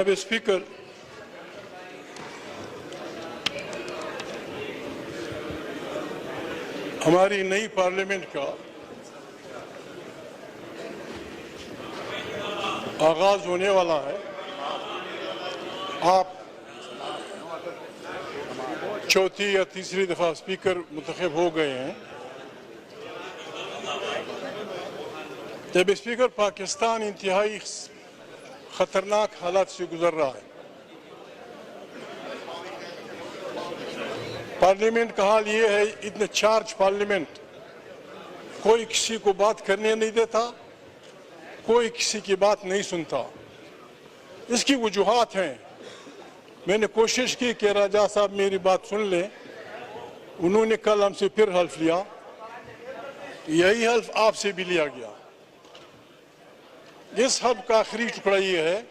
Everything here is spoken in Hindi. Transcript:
स्पीकर, हमारी नई पार्लियामेंट का आगाज होने वाला है। आप चौथी या तीसरी दफा स्पीकर मुंतखब हो गए हैं। जब स्पीकर पाकिस्तान इंतहाई खतरनाक हालात से गुजर रहा है, पार्लियामेंट का हाल ये है, इतने चार्ज पार्लियामेंट, कोई किसी को बात करने नहीं देता, कोई किसी की बात नहीं सुनता। इसकी वजूहात हैं। मैंने कोशिश की कि राजा साहब मेरी बात सुन लें, उन्होंने कल हमसे फिर हल्फ लिया, यही हल्फ आपसे भी लिया गया। इस हल्फ का आखिरी टुकड़ा ये है